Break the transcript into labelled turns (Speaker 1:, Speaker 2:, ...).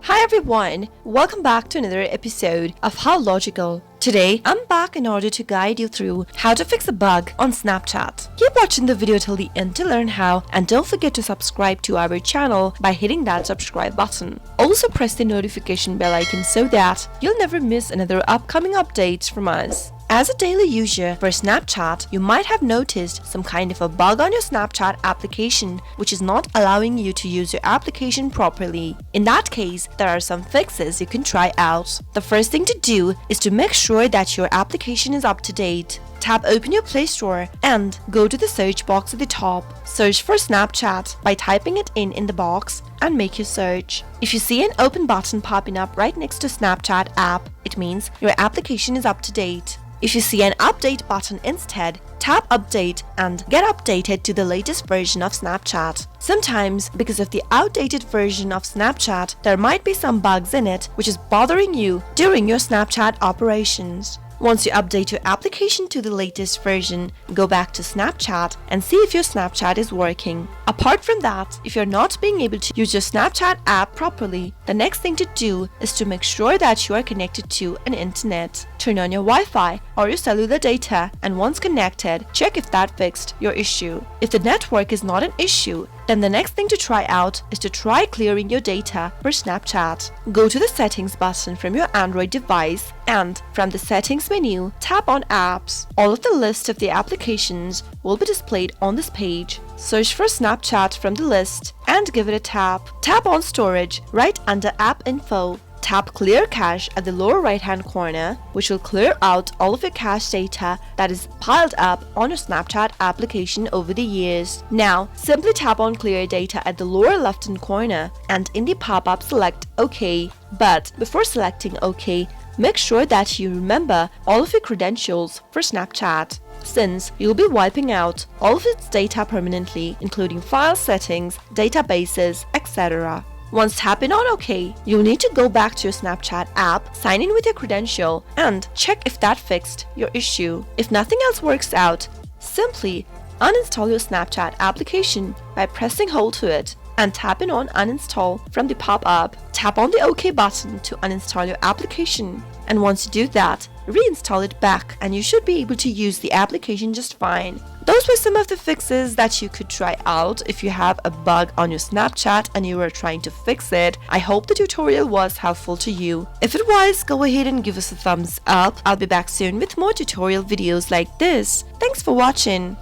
Speaker 1: Hi everyone, welcome back to another episode of How Logical. Today, I'm back in order to guide you through how to fix a bug on Snapchat. Keep watching the video till the end to learn how, and don't forget to subscribe to our channel by hitting that subscribe button. Also press the notification bell icon so that you'll never miss another upcoming update from us. As a daily user for Snapchat, you might have noticed some kind of a bug on your Snapchat application which is not allowing you to use your application properly. In that case, there are some fixes you can try out. The first thing to do is to make sure that your application is up to date. Tap open your Play Store and go to the search box at the top. Search for Snapchat by typing it in the box and make your search. If you see an open button popping up right next to Snapchat app, it means your application is up to date. If you see an update button instead, tap update and get updated to the latest version of Snapchat. Sometimes, because of the outdated version of Snapchat, there might be some bugs in it which is bothering you during your Snapchat operations. Once you update your application to the latest version, go back to Snapchat and see if your Snapchat is working. Apart from that, if you're not being able to use your Snapchat app properly, the next thing to do is to make sure that you are connected to an internet. Turn on your Wi-Fi or your cellular data, and once connected, check if that fixed your issue. If the network is not an issue, then the next thing to try out is to try clearing your data for Snapchat. Go to the settings button from your Android device and from the settings menu, tap on apps. All of the list of the applications will be displayed on this page. Search for Snapchat from the list and give it a tap. Tap on storage right under app info. Tap Clear Cache at the lower right hand corner, which will clear out all of your cache data that is piled up on your Snapchat application over the years. Now, simply tap on Clear Data at the lower left hand corner and in the pop-up select OK. But before selecting OK, make sure that you remember all of your credentials for Snapchat, since you'll be wiping out all of its data permanently, including file settings, databases, etc. Once tapping on OK, you'll need to go back to your Snapchat app, sign in with your credential, and check if that fixed your issue. If nothing else works out, simply uninstall your Snapchat application by pressing hold to it and tapping on uninstall from the pop-up. Tap on the OK button to uninstall your application, and once you do that, reinstall it back and you should be able to use the application just fine. Those were some of the fixes that you could try out if you have a bug on your Snapchat and you were trying to fix it. I hope the tutorial was helpful to you. If it was, go ahead and give us a thumbs up. I'll be back soon with more tutorial videos like this. Thanks for watching.